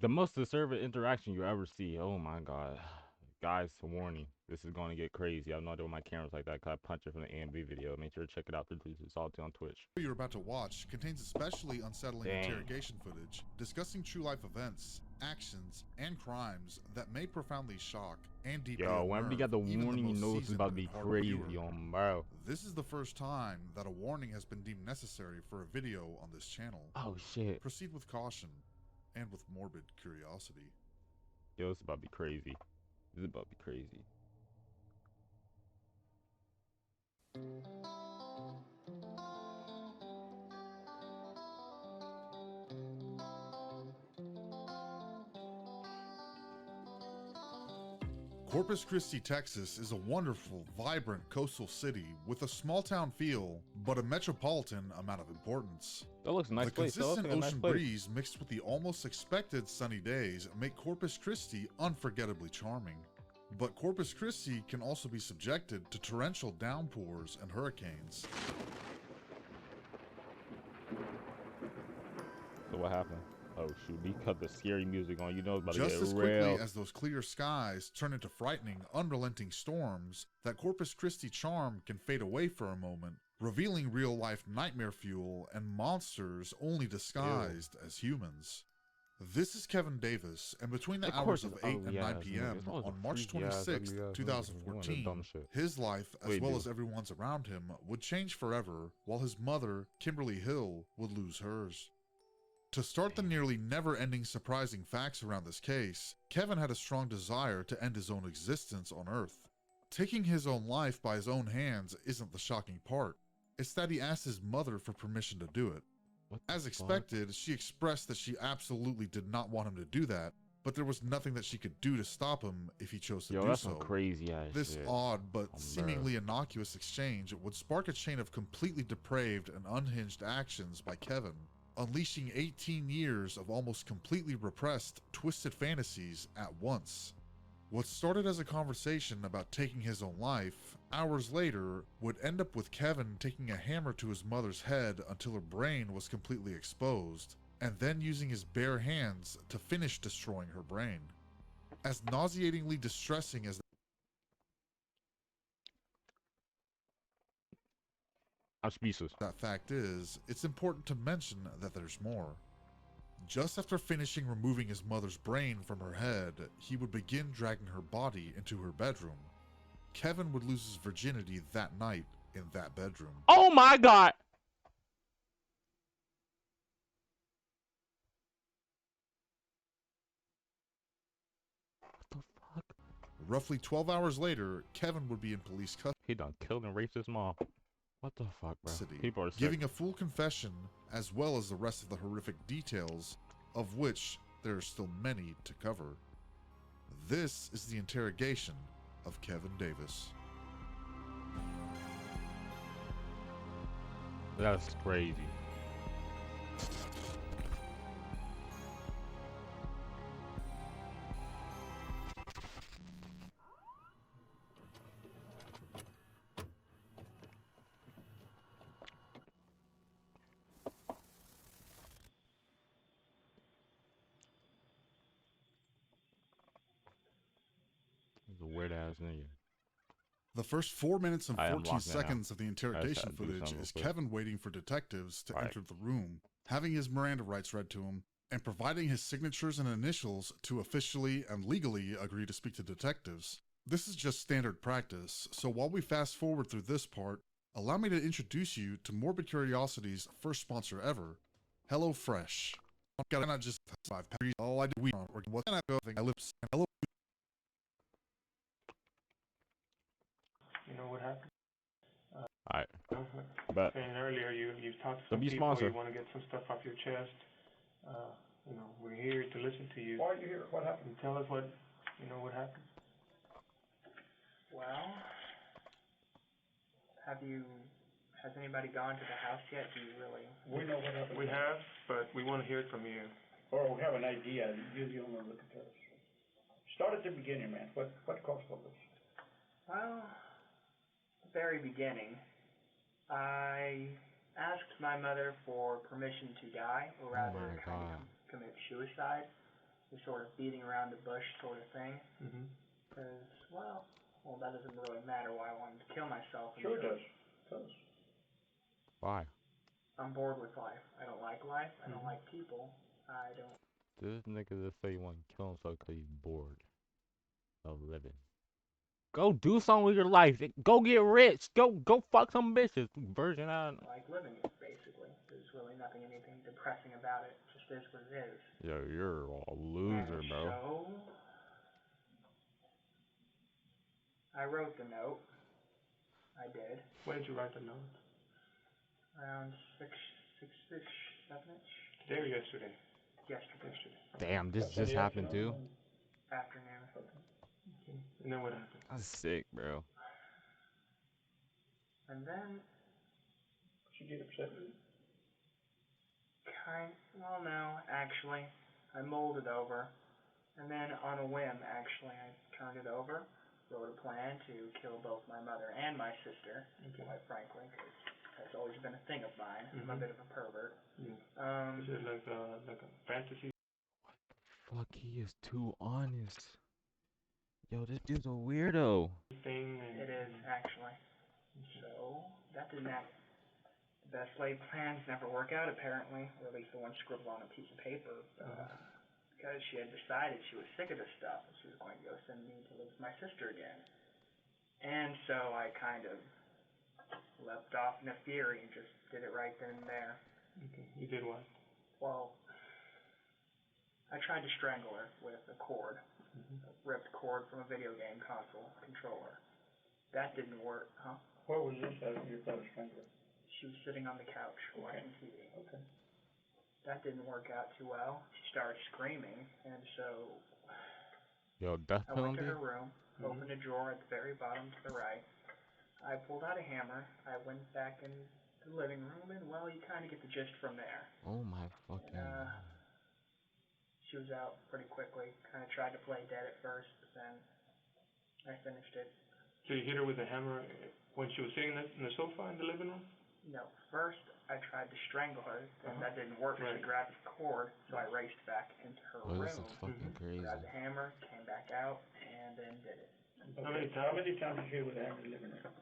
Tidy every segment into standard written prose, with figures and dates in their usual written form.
The most disturbing interaction you ever see. Oh my god. Guys, warning. This is going to get crazy. I have no idea why my camera's like that. Cause I punched it from the AMV video. Make sure to check it out. It's all on Twitch. You're about to watch contains especially unsettling interrogation footage discussing true life events, actions, and crimes that may profoundly shock and deeply Yo, whenever you got the even warning, you most know it's seasoned about to and be hardcore crazy, viewer. bro. This is the first time that a warning has been deemed necessary for a video on this channel. Oh shit. Proceed with caution and with morbid curiosity. Yo, it's about to be crazy. This is about to be crazy. Corpus Christi, Texas is a wonderful, vibrant coastal city with a small town feel, but a metropolitan amount of importance. That looks a nice The place. That looks consistent like a nice ocean place. breeze mixed with the almost expected sunny days make Corpus Christi unforgettably charming. But Corpus Christi can also be subjected to torrential downpours and hurricanes. So what happened? Oh shoot, he cut the scary music on. You know it's about to Just get as real. quickly as those clear skies turn into frightening, unrelenting storms, that Corpus Christi charm can fade away for a moment, revealing real-life nightmare fuel and monsters only disguised as humans. This is Kevin Davis, and between the hours of 8 and 9 p.m. on March 26, 2014, his life, as well as everyone's around him, would change forever, while his mother, Kimberly Hill, would lose hers. To start the nearly never-ending surprising facts around this case, Kevin had a strong desire to end his own existence on Earth. Taking his own life by his own hands isn't the shocking part. It's that he asked his mother for permission to do it. As expected, she expressed that she absolutely did not want him to do that, but there was nothing that she could do to stop him if he chose to do that's so. some crazy ass This shit. odd but seemingly innocuous exchange would spark a chain of completely depraved and unhinged actions by Kevin, unleashing 18 years of almost completely repressed, twisted fantasies at once. What started as a conversation about taking his own life, hours later, would end up with Kevin taking a hammer to his mother's head until her brain was completely exposed, and then using his bare hands to finish destroying her brain. As nauseatingly distressing as that fact is, it's important to mention that there's more. Just after finishing removing his mother's brain from her head, he would begin dragging her body into her bedroom. Kevin would lose his virginity that night in that bedroom. Oh my god! What the fuck? Roughly 12 hours later, Kevin would be in police custody. He done killed and raped his mom. What the fuck, bro? People are giving a full confession, as well as the rest of the horrific details, of which there are still many to cover. This is the interrogation of Kevin Davis. That's crazy. He's a weird ass nigga. The first 4 minutes and 14 locked in now. seconds of the interrogation footage is Kevin waiting for detectives to enter the room, having his Miranda rights read to him, and providing his signatures and initials to officially and legally agree to speak to detectives. This is just standard practice, so while we fast forward through this part, allow me to introduce you to Morbid Curiosity's first sponsor ever, HelloFresh. I not just 5 pounds. All I do we what can I go think I live hello. You know what happened? Alright. But saying earlier, you've talked to some people, sponsor. you want to get some stuff off your chest. You know, we're here to listen to you. Why are you here? What happened? And tell us what happened. Well, has anybody gone to the house yet? Do you really? We know what happened. We have, but we want to hear it from you. Or we have an idea. You're the owner of the guitar. Start at the beginning, man. What caused all this? Well, the very beginning, I asked my mother for permission to die, or rather, commit suicide. the sort of beating around the bush sort of thing. Mm-hmm. Because, well, that doesn't really matter why I wanted to kill myself. Sure it does. Tell us. Why? I'm bored with life. I don't like life. I don't Mhm. like people. I don't. This nigga just say he want to kill himself because he's bored of living. Go do something with your life. Go get rich. Go fuck some bitches. Virgin out. Like living it, basically. There's really anything depressing about it. It just is what it is. Yo, you're a loser, And bro. so, I wrote the note. I did. When did you write the note? Around 6-ish, 7-ish. Today or yesterday? Yesterday Damn, this That's in just the happened too. afternoon. Okay. And then what happened? That's sick, bro. And then, She get upset with you? well, no, actually. I mulled it over. And then, on a whim, actually, I turned it over. Wrote a plan to kill both my mother and my sister, Okay. quite frankly, because that's always been a thing of mine. I'm a Mhm. bit of a pervert. Yeah. Is it like a fantasy Fuck, he is too honest. Yo, this dude's a weirdo. thing? It is, actually. So, that didn't happen. The best laid plans never work out, apparently, or at least the one scribbled on a piece of paper. Because she had decided she was sick of this stuff, and she was going to go send me to live with my sister again. And so I kind of leapt off in a fury and just did it right then and there. Okay. You did what? Well, I tried to strangle her with a cord, a ripped cord from a video game console controller. That didn't work, huh? Where was this after your brother strangled her? She was sitting on the couch watching TV. Okay. That didn't work out too well. She started screaming, and so Yo, death I went to penalty? her room, opened a drawer at the very bottom to the right. I pulled out a hammer. I went back in the living room, and well, you kind of get the gist from there. Oh my fucking. And she was out pretty quickly. Kind of tried to play dead at first, but then I finished it. So you hit her with a hammer when she was sitting in the sofa in the living room? No, first I tried to strangle her, and that didn't work. She Right. grabbed the cord, so I raced back into her Yo, this room, is fucking crazy. grabbed the hammer, came back out, and then did it. How Okay. many How times? many times did you hit with a hammer in the living room?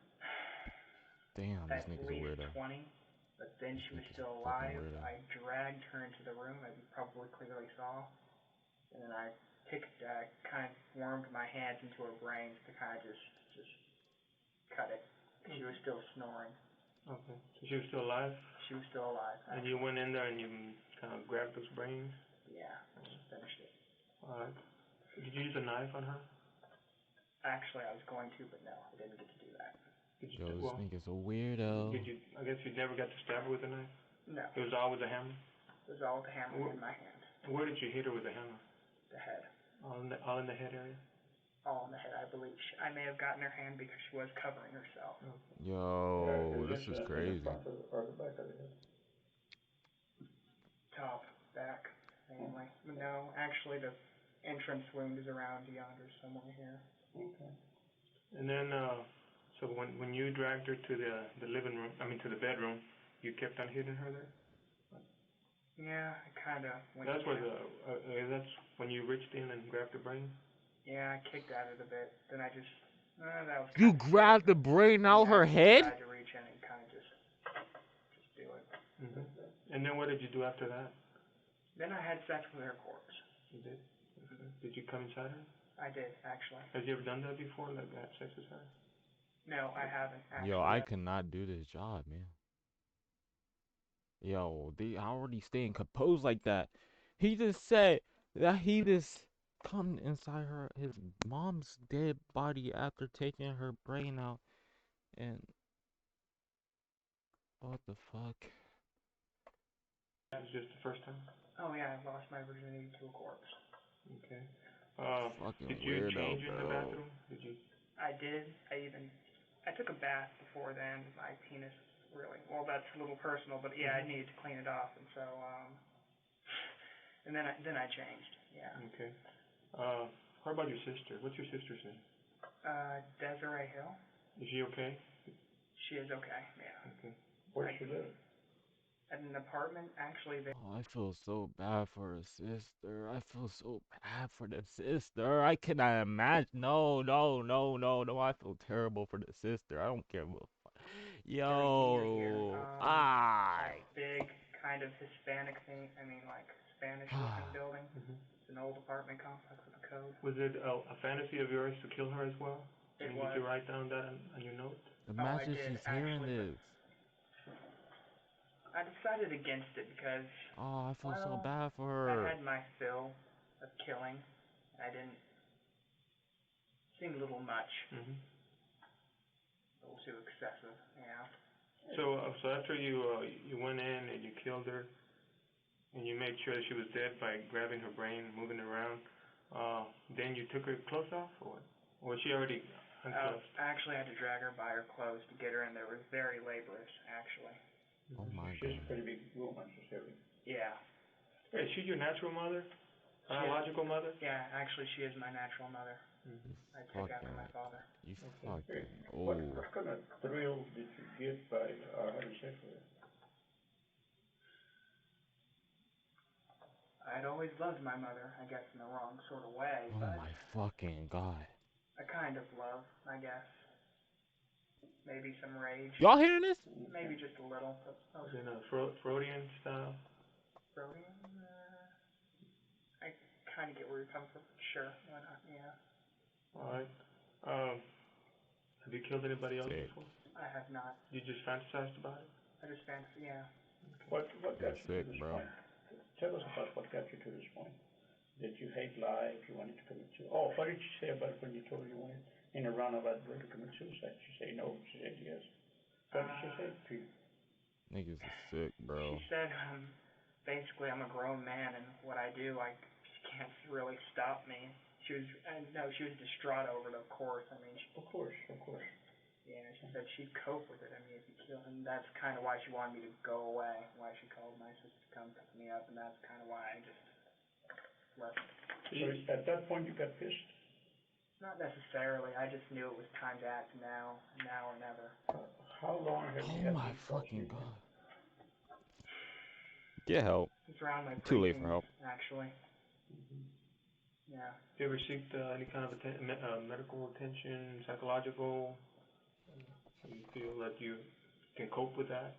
Damn, this At nigga's a least weirdo. 20, but then This she was nigga's a still fucking alive. weirdo. I dragged her into the room, as you probably clearly saw, and then I kind of wormed my hands into her brains to kind of just cut it. She was still snoring. Okay. So she was still alive? She was still alive. And you went in there and you kind of grabbed those brains? Yeah, finished it. Alright. Did you use a knife on her? Actually, I was going to, but no, I didn't get to do that. Did you? Yo, this Well, nigga's a weirdo. did you? I guess you never got to stab her with a knife. No, It was all with a hammer. it was all with the hammer in my hand. Where did you hit her with the hammer? The head. All in the head area. All in the head, I believe. I may have gotten her hand because she was covering herself. Yo, this is In the crazy. front or the back of the head? Top, back, mainly. No, actually, the entrance wound is around yonder somewhere here. Okay. And then, so when you dragged her to the living room, to the bedroom, you kept on hitting her there. Yeah, I kind of went. That's where that's when you reached in and grabbed the brain. Yeah, I kicked at it a bit. Then I just. That was. You kinda grabbed the brain out yeah, her I head? tried to reach in and kind of just do it. And then what did you do after that? Then I had sex with her corpse. You did. Okay. Did you come inside her? I did, actually. Have you ever done that before? Like had sex with her? No, I haven't, actually. Yo, I cannot do this job, man. Yo, they already staying composed like that. He just said that he just come inside his mom's dead body after taking her brain out, and what the fuck? That was just the first time. Oh, yeah, I lost my virginity to a corpse. Okay. Fucking Did you weirdo, change in the bro. bathroom? Did you? I did. I took a bath before then. My penis really, well, that's a little personal, but yeah, I needed to clean it off, and so, and then I changed, yeah. Okay. How about your sister? What's your sister's name? Desiree Hill. Is she okay? She is okay, yeah. Okay. Where does she live? At an apartment, actually, they. Oh, I feel so bad for her sister. I feel so bad for the sister. I cannot imagine. No, no, no, no, no. I feel terrible for the sister. I don't care what. During Easter here, Yo, a I. big kind of Hispanic thing. I mean, like Spanish-looking building. Mhm. It's an old apartment complex with a code. Was it a fantasy of yours to kill her as well? I It mean, was. did you write down that on your note? Oh, I Imagine did she's hearing actually, but this. I decided against it because, Oh, I feel so well, bad for I her. had my fill of killing. I didn't. Seemed a little much, Mhm. a little too excessive. Yeah. So after you went in and you killed her, and you made sure that she was dead by grabbing her brain and moving it around, then you took her clothes off, or what? Or was she already unclothed? I actually had to drag her by her clothes to get her in there. It was very laborious, actually. Oh my She's a god. pretty big woman, she's heavy. Yeah. Wait, is she your natural mother? She is- Biological mother? Yeah, actually, she is my natural mother. Mhm. I You took after my fucking. father. You Okay. Hey, fucking. what Oh. kind of thrill did you get by having sex with her? I'd always loved my mother, I guess in the wrong sort of way, Oh but my fucking god. a kind of love, I guess. Maybe some rage. Y'all hearing this? Maybe just a little. But I was Was it a Freudian style? Freudian. I kind of get where you're coming from. Sure, why not? Yeah. All right. Have you killed anybody else Sick. before? I have not. You just fantasized about it? I just fancy, yeah. What got That's you sick, to this bro. point? Tell us about what got you to this point. Did you hate life? You wanted to commit suicide? Oh, what did you say about when you told her you wanted in a roundabout way to commit suicide? She say no. She said yes. What did she say to you? Niggas is sick, bro. She said, basically, I'm a grown man, and what I do, she can't really stop me. She was, no, she was distraught over it, of course. I mean, Of course, of course. yeah, she said she'd cope with it. I mean, if you kill him, that's kind of why she wanted me to go away. Why she called my sister to come pick me up, and that's kind of why I just left. So at that point you got pissed? Not necessarily. I just knew it was time to act now or never. How long have you Oh had my these thoughts in fucking your head? god. Get help. It's around my Too late for preteens, help. actually. Mm-hmm. Yeah. Do you ever seek any kind of medical attention, psychological? Do you feel that you can cope with that?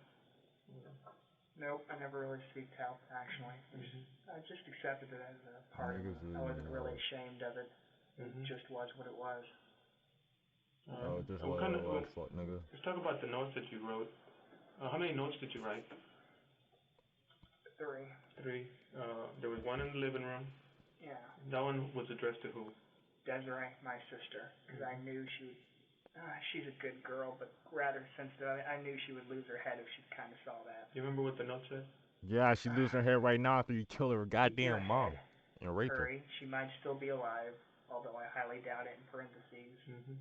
Nope, I never really seeked help, actually. Mhm. I just accepted it as a part of Niggas it. is I wasn't really nuts. ashamed of it. It Mhm. just was what it was. Oh, just What kind of? what fuck, nigga. Let's talk about the notes that you wrote. How many notes did you write? 3. 3. There was one in the living room. Yeah. That one was addressed to who? Desiree, my sister, because I knew she's a good girl, but rather sensitive. I knew she would lose her head if she kind of saw that. Do you remember what the note said? Yeah, she losing her head right now after you kill her Keep your goddamn mom head. and raped her. Hurry, she might still be alive, although I highly doubt it. In parentheses, Mhm.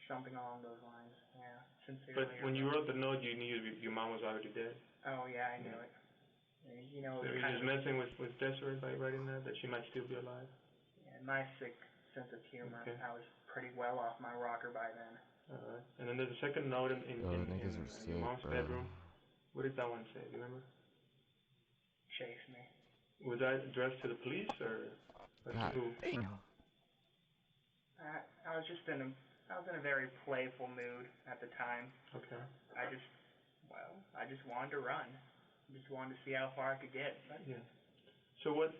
something along those lines. Yeah, sincerely. But when you wrote the note, you knew your mom was already dead. Oh yeah, I knew it. You know, So it was you're kind just of. messing with Desiree by writing that she might still be alive. Yeah, my sick sense of humor. Okay. I was pretty well off my rocker by then. Alright. And then there's a second note in Niggas are your sick, mom's bro. bedroom. What did that one say? Do you remember? Chase me. Was that addressed to the police or to God who? damn. I was just in a very playful mood at the time. Okay. I just wanted to run. Just wanted to see how far I could get. But Yeah. So what?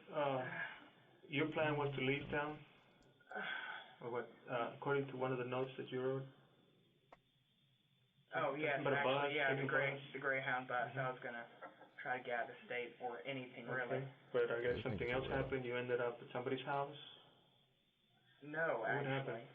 Your plan was to leave town, or what? According to one of the notes that you wrote. oh yes, But a bus, actually, yeah, take a bus. the Greyhound bus. Mhm. I was gonna try to get out of the state or anything really. Okay. But I guess These something niggas else are real. happened. You ended up at somebody's house. No, What actually. happened?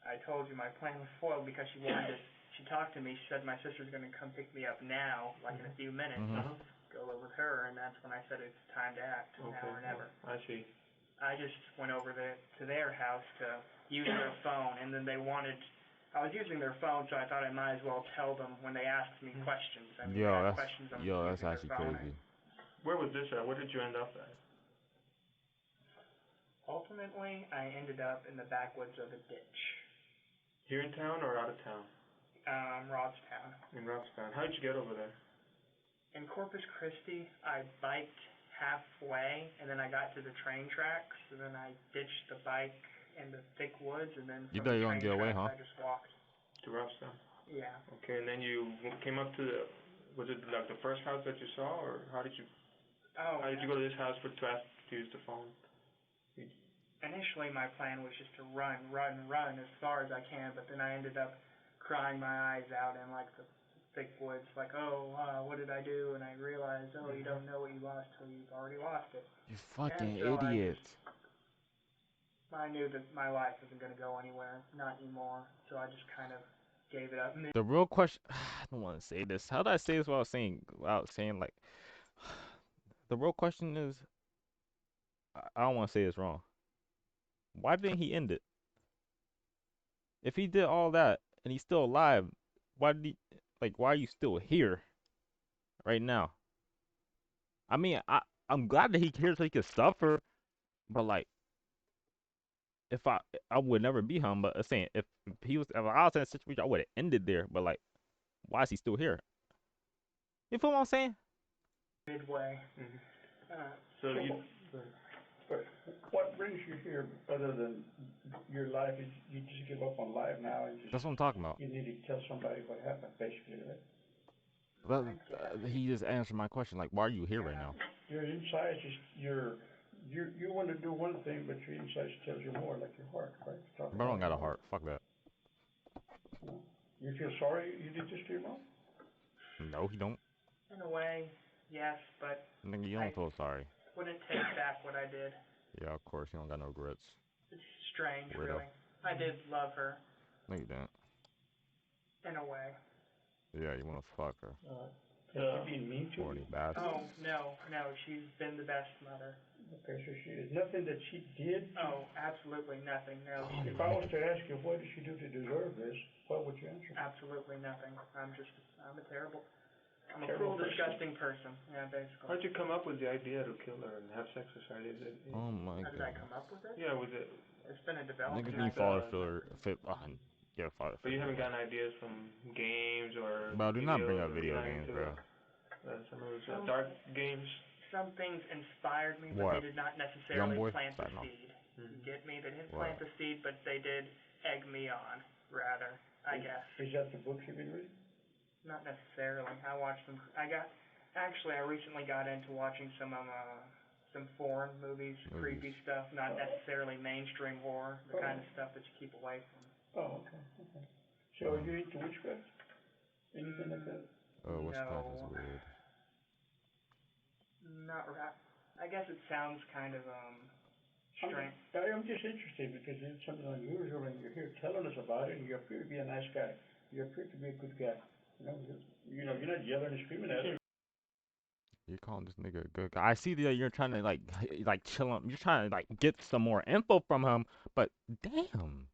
I told you my plan was foiled because she wanted to. She talked to me. She said my sister's gonna come pick me up now, like in a few minutes. Mhm. Uh-huh. Go live with her, and that's when I said it's time to act, Okay. now or never. I see. I just went over to their house to use their phone, and then they wanted. I was using their phone, so I thought I might as well tell them when they asked me questions. I mean, they had questions on That's using their actually phone. crazy. Where was this at? Where did you end up at? Ultimately, I ended up in the backwoods of a ditch. Here in town or out of town? Rodstown. In Robstown. How did you get over there? in Corpus Christi, I biked halfway, and then I got to the train tracks, and then I ditched the bike in the thick woods, and then You from thought the you were gonna train get away, tracks, huh? I just walked. To Robstown. Yeah. Okay, and then you came up to the, was it like the first house that you saw, or how did you Oh. how did you go to this house to ask to use the phone? Initially, my plan was just to run as far as I can, but then I ended up crying my eyes out in like the thick woods, like, what did I do? And I realized, you don't know what you lost till you've already lost it. You fucking And so idiot. I knew that my life wasn't going to go anywhere, not anymore, so I just kind of gave it up. The real question, I don't want to say this. How did I say this without saying like, the real question is, I don't want to say this wrong. Why didn't he end it? If he did all that and he's still alive, why did he, like, why are you still here right now? I mean, I'm glad that he here so he could suffer, but like, if I would never be him, but I'm saying if I was in a situation, I would have ended there. But like, why is he still here? You feel what I'm saying? Midway. So you. But what brings you here other than your life? Is you just give up on life now and just That's what I'm talking about. you need to tell somebody what happened, basically, right? Well, he just answered my question. Like, why are you here right now? Your inside just you want to do one thing, but your inside tells you more, like your heart, right? Bro, I don't got a heart. Fuck that. You feel sorry you did this to your mom? No, he don't. In a way, yes, but Nigga, you don't feel sorry. wouldn't take back what I did. Yeah, of course. You don't got no regrets. It's strange, Weirdo. really. I did love her, No, you didn't. in a way. Yeah, you want to fuck her. Has she been mean to Horny you? bastard. Oh, no, she's been the best mother. Okay, so she is nothing that she did. Oh, absolutely nothing, no. Oh, If I was to ask you, what did she do to deserve this? What would you answer? Absolutely nothing. I'm a Terrible cruel, person. disgusting person. Yeah, basically. How'd you come up with the idea to kill her and have sex with her? Is it? Oh my How did I god. come up with it? Yeah, was it? It's been a development. Niggas need father filler. Yeah, father But you filler. haven't gotten ideas from games or Bro, do not bring videos, up or video you're not games, into bro. some of those dark games. Some things inspired me, but What? they did not necessarily Youngboy? plant the Sorry, no. seed. You get me? They didn't What? plant the seed, but they did egg me on, rather, I guess. Is that the books you've been reading? Not necessarily. I watched them. I recently got into watching some foreign movies, creepy stuff, not necessarily mainstream horror, the kind of stuff that you keep away from. Oh, okay. So are you into witchcraft? Anything like that? Oh, what's that? No. Is weird. Not right. I guess it sounds kind of strange. I'm just interested because it's something unusual and you're here telling us about it and you appear to be a nice guy. You appear to be a good guy. You're not yelling and screaming at us. You're calling this nigga a good guy. I see that you're trying to like chill him. You're trying to like get some more info from him, but damn.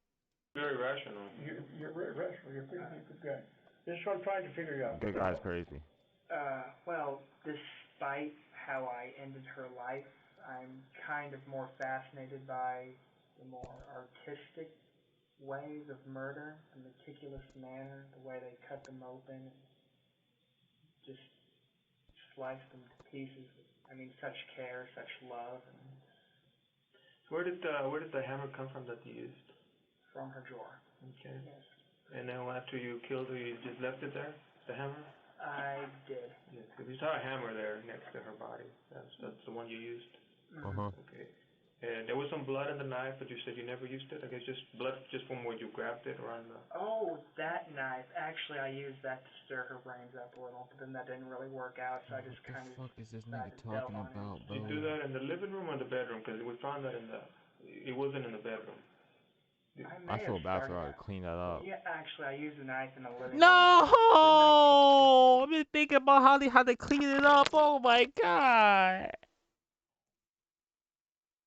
Very rational. You're very rational. You're a pretty good guy. This is what I'm trying to figure out. Good guy's crazy. Well, despite how I ended her life, I'm kind of more fascinated by the more artistic ways of murder, the meticulous manner, the way they cut them open, and just slice them to pieces. I mean, such care, such love, and Where did the hammer come from that you used? from her drawer. Okay. Yes, And then after you killed her, you just left it there, the hammer? I did. Yes, because you saw a hammer there next to her body. That's the one you used. Okay. And there was some blood in the knife, but you said you never used it. I guess just blood just from where you grabbed it around the. Oh, that knife. Actually, I used that to stir her brains up a little, but then that didn't really work out, so I just kind of. What the fuck is this nigga decided to delve talking on it. about, Did you bro? do that in the living room or the bedroom? Because we found that it wasn't in the bedroom. I feel bad for her to that. clean that up. Yeah, actually, I used the knife in the living room. No! I've been thinking about how they clean it up. Oh my god!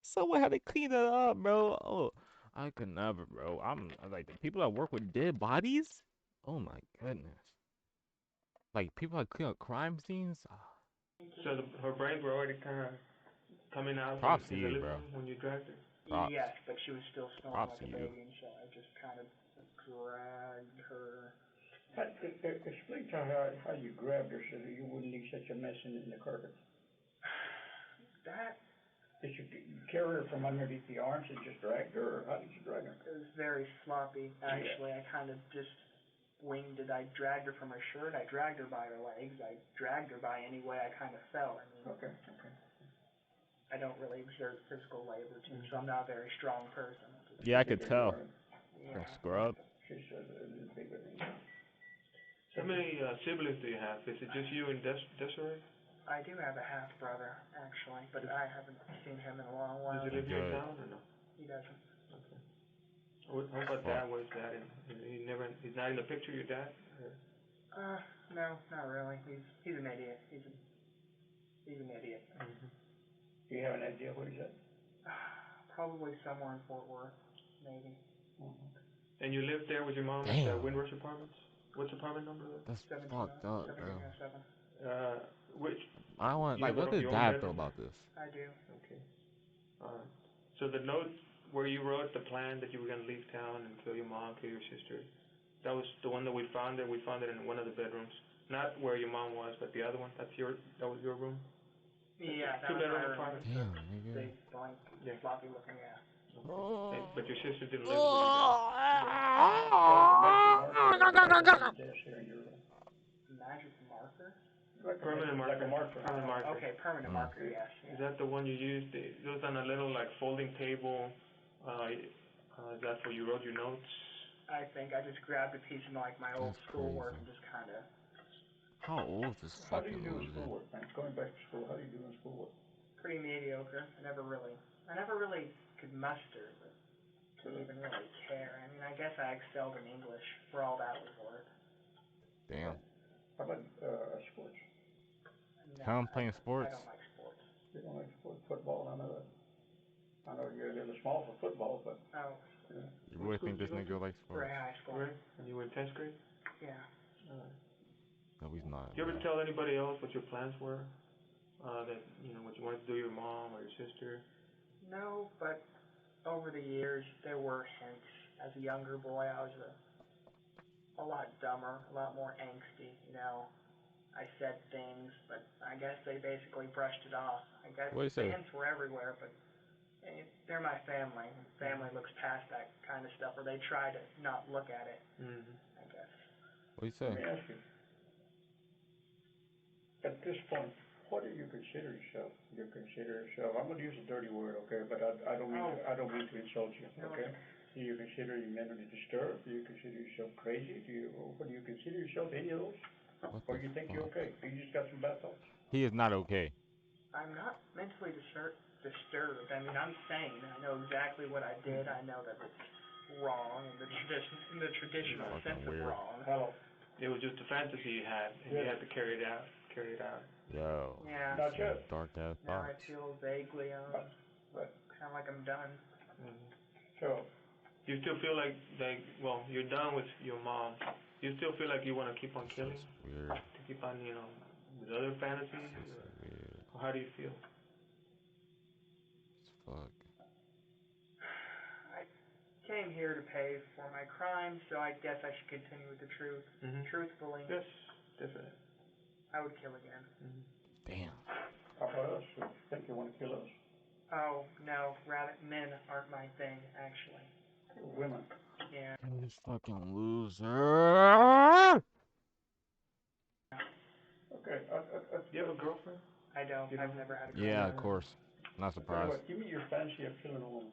Someone had to clean it up, bro. Oh, I could never, bro. I'm like the people that work with dead bodies. Oh my goodness! Like people that clean up crime scenes. So her brains were already kind of coming out Props to in the you, living bro. room when you dragged her. Props. Yes, but she was still snoring Props like a to you. baby, and so I just kind of dragged her Explain to her how you grabbed her so that you wouldn't leave such a mess in the carpet. That Did you carry her from underneath the arms and just dragged her, or how did you drag her? it was very sloppy. Actually, I kind of just winged it. I dragged her from her shirt. I dragged her by her legs. I dragged her by any way I kind of felt. I mean, Okay. I don't really exert physical labor too, so I'm not a very strong person. Yeah, I could tell. Yeah. Scrub. She's a little bigger than you. How many siblings do you have? Is it just you and Desiree? I do have a half brother actually, but I haven't seen him in a long while. Does he live here in Good. town or no? He doesn't. Okay. How about dad? Where's dad? He's not in the picture. Your dad? No, not really. He's an idiot. He's an idiot. Mm-hmm. Do you have an idea where he's at? Probably somewhere in Fort Worth, maybe. And you lived there with your mom at the Windrush Apartments? What's apartment number there? That's fucked up, bro. 1707. Which? I want, You like, have what does your own dad bedroom? feel about this? I do. Okay. Alright. So the note where you wrote the plan that you were gonna leave town and kill your mom, kill your sister, that was the one that we found it. We found it in one of the bedrooms. Not where your mom was, but the other one. That was your room? Yeah, that Two was my bedroom room. apartment? Damn, nigga. Big, blank, Yeah. floppy looking, yeah. Okay. But your sister didn't live with you Magic marker? guys. Permanent marker. Like a marker. Permanent marker. Okay, permanent marker, yes. Is that the one you used? It was on a little like folding table. Is that where you wrote your notes? I think I just grabbed a piece of like my old That's schoolwork crazy. and just kind of. How old is this How do you fucking do in loser? schoolwork, man? Going back to school, how do you do in schoolwork? Pretty mediocre. I never really could muster to even really care. I mean, I guess I excelled in English for all that was worth. Damn. How about sports? No, How I'm playing I sports? don't like sports. You don't like football? I know that. I know you're a little small for football, but Oh, You really think this nigga likes sports? very high school. Right. And you were in 10th grade? Yeah. No, he's not. Do you ever bro. tell anybody else what your plans were? That, what you wanted to do with your mom or your sister? No, but over the years there were hints. As a younger boy, I was a lot dumber, a lot more angsty. I said things, but I guess they basically brushed it off. I guess What'd he the say? hints were everywhere, but they're my family. Family looks past that kind of stuff, or they try to not look at it. Mm-hmm. I guess. What'd he say? let me ask you. At this point, what do you consider yourself? You consider yourself, I'm going to use a dirty word, okay, but I don't mean to insult you, okay? Do you consider you mentally disturbed? Do you consider yourself crazy? What do you consider yourself, any of those? Or you think you're okay? You just got some bad thoughts? He is not okay. I'm not mentally disturbed. I mean, I'm sane. I know exactly what I did. I know that it's wrong in the traditional Fucking sense weird. of wrong. Hello. It was just a fantasy you had, and you had to carry it out. Yo. Yeah. Not yet. Dark ass Now I thoughts. feel vaguely, Right. kind of like I'm done. Mm-hmm. So, You still feel like, you're done with your mom. You still feel like you want to keep on This killing? is weird. To keep on, with other fantasies? This is weird. Or how do you feel? It's fuck. I came here to pay for my crimes, so I guess I should continue with the truth. Mm-hmm. Truthfully, Yes, definitely. I would kill again. Mm-hmm. Damn. how about us? You think you want to kill us? Oh, no, rather, men aren't my thing, actually. Women. Yeah. This fucking loser. Okay. Do you have a girlfriend? I don't. You I've don't? never had a Yeah, girlfriend. of course. Not Tell you surprised. what, give me your fancy of killing a woman.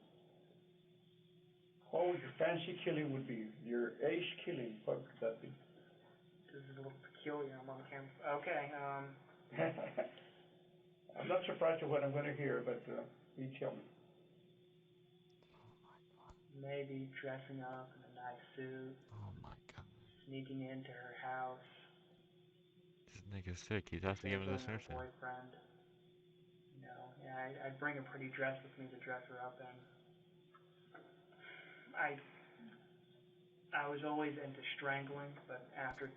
What would your fancy killing would be? Your ace killing, what would that be? This is a little peculiar. I'm on the camera. Okay, I'm not surprised at what I'm going to hear, but you tell me. maybe dressing up in a nice suit, Oh my god. sneaking into her house, This nigga's sick. He's actually giving this her nursing. boyfriend. I'd bring a pretty dress with me to dress her up in. I was always into strangling, but after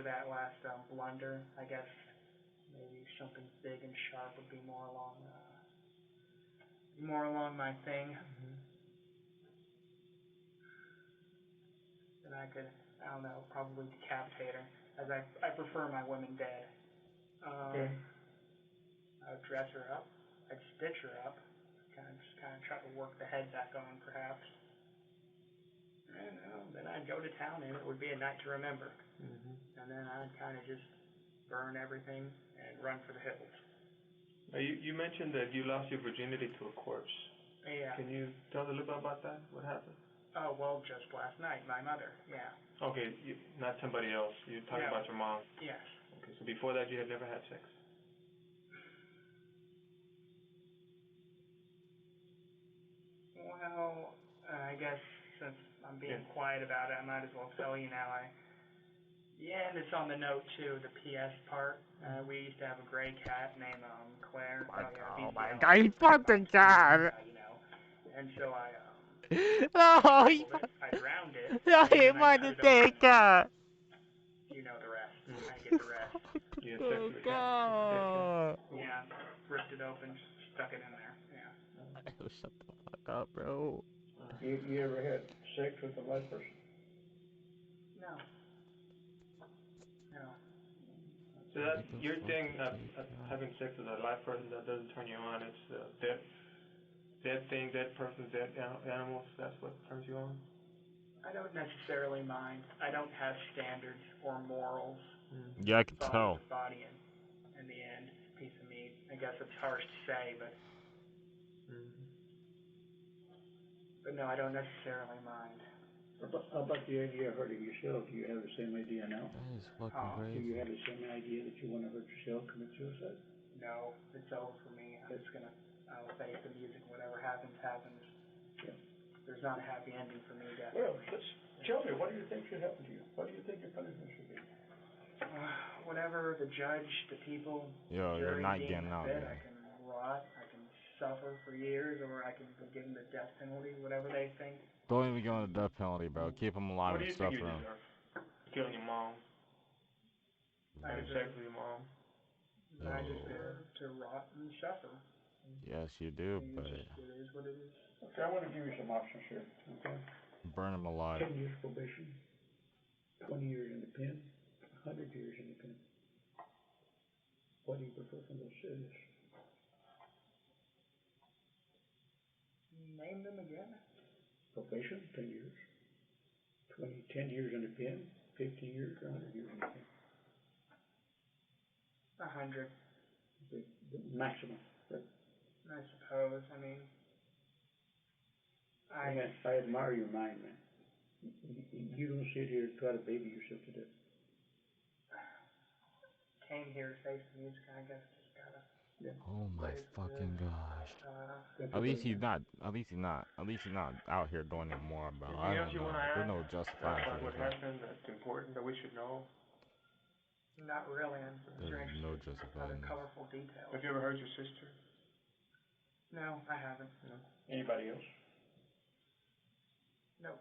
that last blunder, I guess maybe something big and sharp would be more along my thing. Mm-hmm. And I don't know, probably decapitate her, as I prefer my women dead. Okay. I would dress her up. I'd stitch her up. Kind of try to work the head back on, perhaps. And then I'd go to town, and it would be a night to remember. Mm-hmm. And then I'd kind of just burn everything and run for the hills. You mentioned that you lost your virginity to a corpse. Yeah. Can you tell us a little bit about that? What happened? Oh, well, just last night, my mother. Yeah. Okay, not somebody else. You're talking about your mom. Yes. Okay, so before that you had never had sex. Well, I guess since I'm being quiet about it, I might as well tell you now. And it's on the note too, the P.S. part. We used to have a gray cat named Claire. Oh my god, he fucked the cat! You know. And so I No, he strangled it. I drowned it. no, he And then I fucked cut the it open. dead cat! You know the rest. I get the rest. You had sex Oh with a cat? god! Yeah, ripped it open, stuck it in there. Yeah. Oh, shut the fuck up, bro. You ever had sex with a live person? No. No. So that your thing of having sex with a live person that doesn't turn you on. It's dead thing, dead person, dead animals. That's what turns you on. I don't necessarily mind. I don't have standards or morals. Yeah, I can tell. The body in the end, it's a piece of meat. I guess it's harsh to say, but no, I don't necessarily mind. How about the idea of hurting yourself? Do you have the same idea now? That is fucking Do you crazy. have the same idea that you want to hurt yourself, commit suicide? No, it's over for me. I'll face the music. Whatever happens, happens. Yeah. There's not a happy ending for me, definitely. Well, tell me, what do you think should happen to you? What do you think your punishment should be? Whatever the judge, the people, Yo, the you're jury not deems getting out, fit. yo. I can rot. I can suffer for years, or I can be given the death penalty, whatever they think. Don't even go on the death penalty, bro. Keep him alive What do and you think you suffer him. deserve? Killing your mom. Having sex with your mom. I deserve to rot and suffer. Yes, you do, but It is what it is. Okay, I want to give you some options here. Okay. burn him alive. 10 years probation, 20 years in the pen, 100 years in the pen. What do you prefer from those sentences? Name them again. Probation, 10 years. 10 years in the pen, 50 years, or 100 years in the pen. 100. The maximum. I suppose. I mean, I admire your mind, man. You don't sit here and try to baby yourself to death. came here to face the music. I guess just gotta. Yeah. Oh my fucking gosh. That's At what least they- he's not. At least he's not out here doing it more about. Anything I else don't you know. want to There's add? no justifying About for what this. Man. happened that's important that we should know? Not really. I'm There's interested no in justifying other this. colorful details. Have you ever heard your sister? No, I haven't. No. Anybody else? Nope.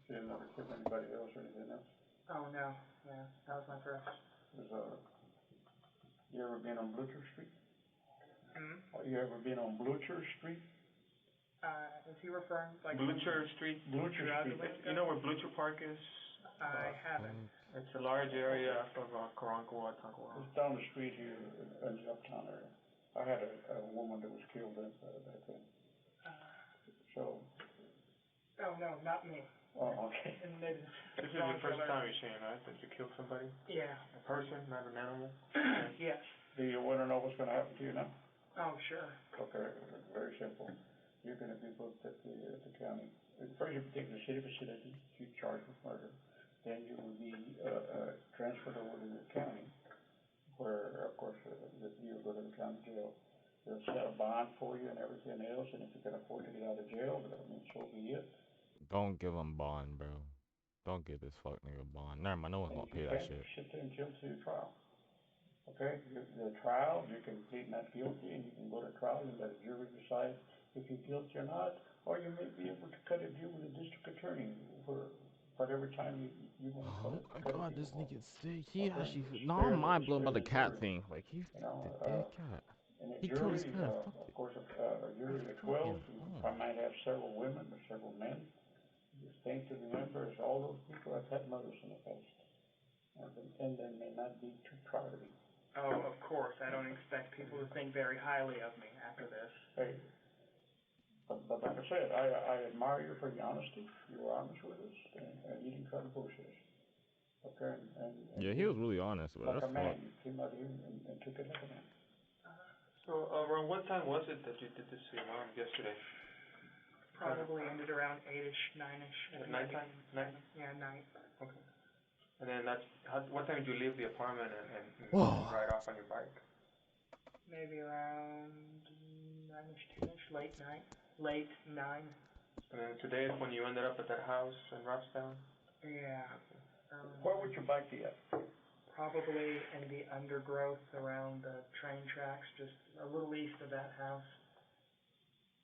You didn't ever kill anybody else or anything else? Oh no. Yeah, that was my first. You ever been on Blucher Street? Hmm. You ever been on Blucher Street? Is he referring like Blucher Street. Blucher Street. You know where Blucher Park is? I haven't. It's a large area of Karankawa, Tankawa. It's down the street here in the uptown area. I had a woman that was killed back then. So. Oh no, not me. Oh, okay. And it is. This is your first time you're saying, right? That you killed somebody? Yeah. A person, not an animal? Yes. Do you want to know what's going to happen to you now? Oh sure. Okay, very simple. You're going to be booked at the county. First, you take the city facility. You charged with murder. Then you will be transferred over to the county, where, of course, you'll go to the county jail. They'll set a bond for you and everything else, and if you can afford to get out of jail, I mean, so be it. Don't give him bond, bro. Don't give this fuck nigga bond. Never mind, no one's gonna pay that shit. Sit there until the trial. Okay, the trial, you can plead not guilty, and you can go to trial and let a jury decide if you're guilty or not, or you may be able to cut a deal with the district attorney for whatever time you want to cut it. Oh my god, this nigga's sick. He Okay. actually. No, I'm mind blown by the cat thing. Like, he's You know, the dead cat. and a He killed his jury, cat. Fuck of it. course, a jury of 12, I might have several women or several men The thing to remember is all those people have had mothers in the past, and they may not be too proud of me. Oh, of course. I don't expect people to think very highly of me after this. Hey, but like I said, I admire you for your honesty. You were honest with us, and you didn't try to bullshit us. Okay, and Yeah, he you, was really honest with like us. a man, you came out here and took it like a man. So around what time was it that you did this to your mom yesterday? Probably ended around 8-ish, 9-ish. At nighttime? Night? Yeah, night. Okay. And then what time did you leave the apartment and Whoa. ride off on your bike? Maybe around 9-ish, 10-ish, late night. Late 9. And then today is when you ended up at that house in Robstown? Yeah. Where would your bike be at? Probably in the undergrowth around the train tracks, just a little east of that house.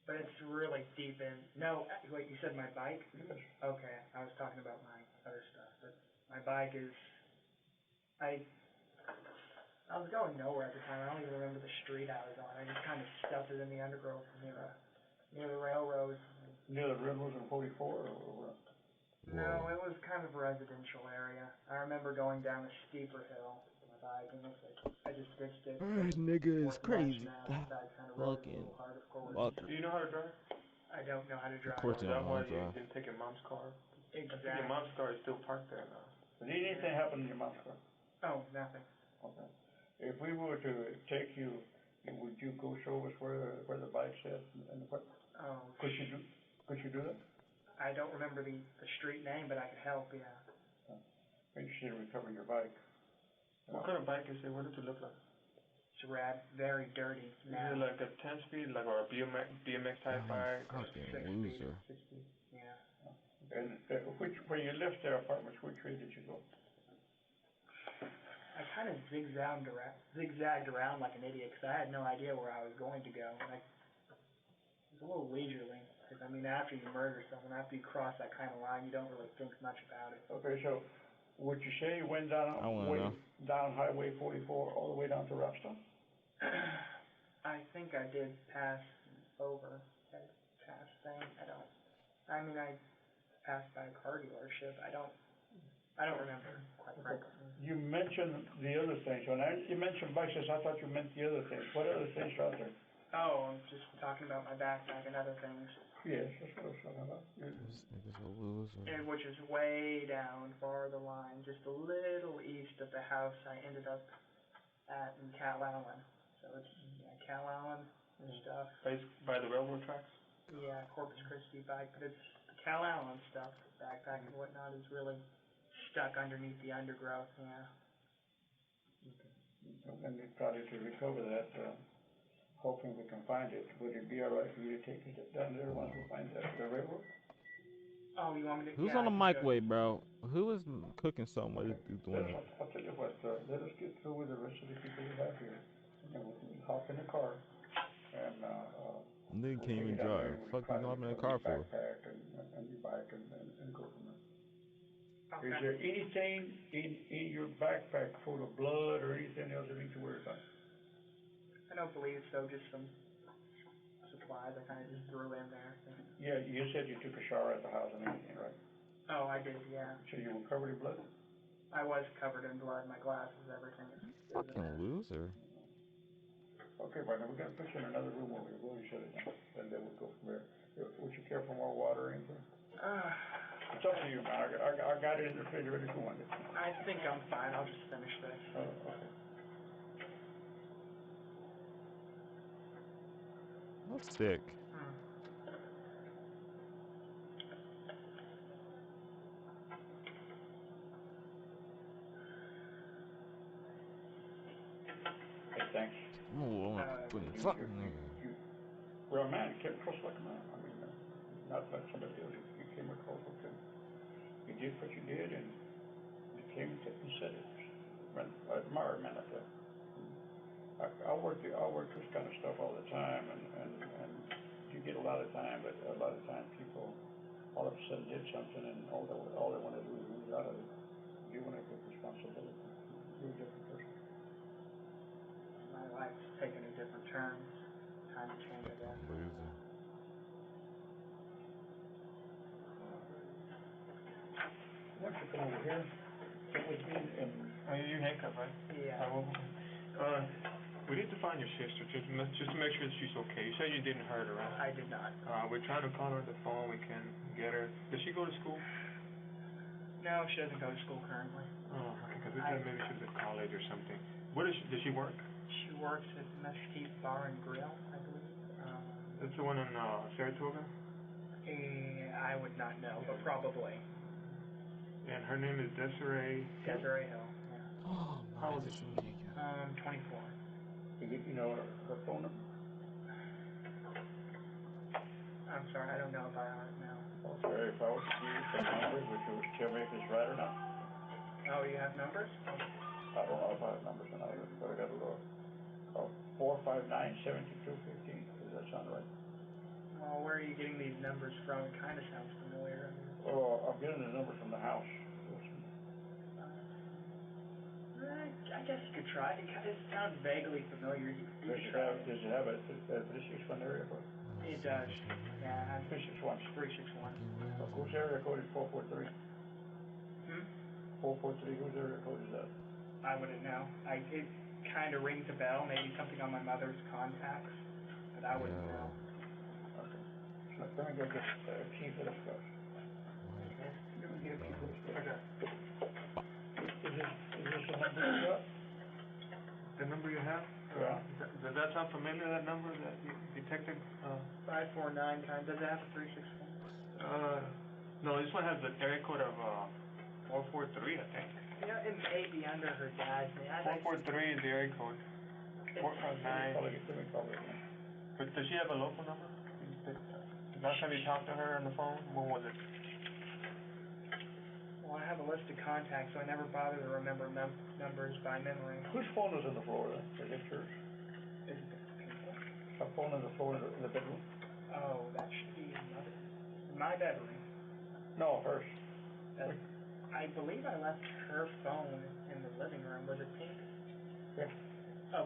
But it's really deep in. No, wait, you said my bike? Yes. Okay, I was talking about my other stuff. But my bike is. I was going nowhere at the time. I don't even remember the street I was on. I just kind of stuffed it in the undergrowth near the railroad. Near the railroad on 44 or what? No, it was kind of a residential area. I remember going down a steeper hill with my bike, and I just ditched it. This nigga is Worth watching crazy. that. I kind of rode it a Fucking little hard, of course. fucker. Do you know how to drive? I don't know how to Of drive. course Is you that don't know why how to you drive. didn't take your mom's car? I think your Exactly. mom's car is still parked there now. Did anything happen in your mom's car? Oh, nothing. Okay. If we were to take you, would you go show us where the bike's at and what? Oh, Could you do that? I don't remember the street name, but I could help, yeah. Maybe you should recover your bike. What kind of bike is it? What does it look like? It's rad, very dirty Is now. it like a 10-speed, like or a BMX type bike? Or Fucking 6 speed. loser. 60? Yeah. And when you left their apartments, which way did you go? I kind of zigzagged around like an idiot because I had no idea where I was going to go. And it was a little leisurely because, I mean, after you murder someone, after you cross that kind of line, you don't really think much about it. Okay, so would you say you went I wanna know. down Highway 44 all the way down to Rockstone? I think I did pass over, past thing. I passed by a car dealership. I don't remember, quite frankly. You mentioned the other things. When you mentioned bikes, I thought you meant the other things. What other things are there? Oh, I'm just talking about my backpack and other things. Yes, that's what I was talking about. This nigga's a loser. And which is way down, far the line, just a little east of the house I ended up at in Cal Allen. So it's Cal Allen stuff. By the railroad tracks? Yeah, Corpus Christi bike, but it's the Cal Allen stuff, backpack and whatnot is really stuck underneath the undergrowth, yeah. And we probably to recover that, hoping we can find it. Would it be all right for you to take it down there once we find the railroad? Oh, you want me to? Who's Yeah, on the I can show you. microwave, bro? Who is cooking something? What is doing it? I'll tell you what, let us get through with the rest of the people we have here. And we can hop in the car and Nigga we'll can't take even it down there drive. and we'll Fuck try you to hopping in the recover car your for? backpack and your bike and go from there. Okay. Is there anything in your backpack full of blood or anything else that we need to worry about? I don't believe so, just some supplies I kind of just threw in there. Yeah, you said you took a shower at the house and everything, right? Oh, I did, yeah. So you were covered in blood? I was covered in blood, my glasses, everything. Fucking loser. Okay, partner, we're gonna put you in another room where we'll shut it down, and then we'll go from there. Would you care for more water or anything? It's up to you, man. I got it in the refrigerator if you want it. I think I'm fine, I'll just finish this. Okay. That's sick. Hey, thanks. Oh, fucking nigga. Well, man, you came across like a man. I mean, not like somebody else. You came across like a, you did what you did, and you came and said it. Man, I admire a man like that. I work this kind of stuff all the time, and you get a lot of time, but a lot of time people all of a sudden did something, and all they want to do is move out of it. You want to take responsibility. You're a different person. My life's taken a different turn. Time to change, I guess. Loser. to come over here, sit with me, and Oh, you handcuffed, right? Yeah. We need to find your sister just to make sure that she's okay. You said you didn't hurt her, right? I did not. We're trying to call her on the phone. We can get her. Does she go to school? No, she doesn't go to school currently. Oh, okay. Because we thought maybe she was at college or something. What is she? Does she work? She works at Mesquite Bar and Grill, I believe. That's the one in Saratoga. I would not know, but probably. And her name is Desiree. Desiree Hill. Yeah. Oh, How old is she? 24. you know her phone number. I'm sorry, I don't know by heart now. Okay, if I was to give you some numbers, would you tell me if it's right or not? Oh, you have numbers? I don't know if I have numbers or not, but I got a look. 459-7215. Does that sound right? Well, where are you getting these numbers from? It kind of sounds familiar. Oh, I'm getting the number from the house. I guess you could try. It sounds vaguely familiar. You Does could it try. have a 361 area code? It does. Yeah, 361. 361. Whose area code is 443? 443, whose area code is that? I wouldn't know. It kind of rings a bell. Maybe something on my mother's contacts, but I wouldn't know. Okay. Let me go get a key for this stuff. Let me get a key for this. Okay. Is this the number you got? The number you have? Yeah. Does that sound familiar? That number that you detected? 549 kind. Does it have a 361? No, this one has the area code of 443, I think. Yeah, it may be under her dad's name. 443 is the area code. 459. Let me call it again. But does she have a local number? Last time you talked to her on the phone, when was it? Well, I have a list of contacts, so I never bother to remember numbers by memory. Whose phone is in the floor then? Is it yours? Is it people? A phone in the floor in the bedroom? Oh, that should be my bedroom. No, hers. I believe I left her phone in the living room. Was it pink? Yeah.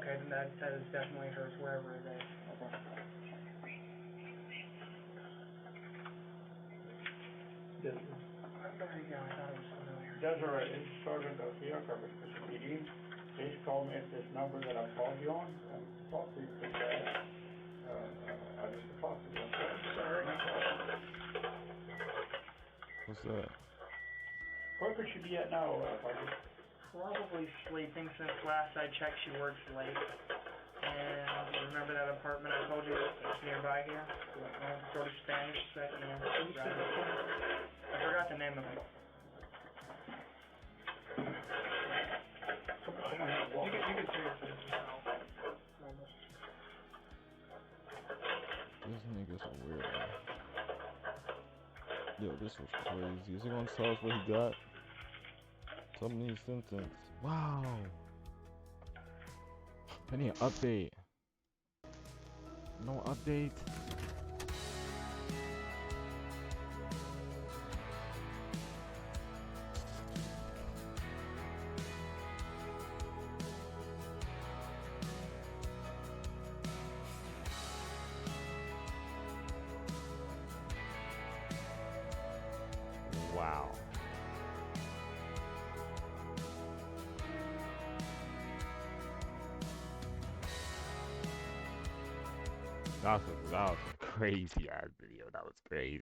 Okay, then that is definitely hers, wherever it is. Okay. There you go, I thought it was familiar. Desiree, it's Sergeant Garcia, Coverage Special PD. Please call me at this number that I called you on and talk to you for that. I just talked to you. Sorry. What's that? Where could she be at now, Parker? Probably sleeping since last I checked she works late. And remember that apartment I told you that's nearby here? Sort of Spanish set, I forgot the name of it. You can see it yourself. This nigga's a weirdo. Yo, this was crazy. Is he gonna tell us what he got? Tell me his sentence. Wow. I need an update. No update. Wow. That was a crazy ass video. That was crazy.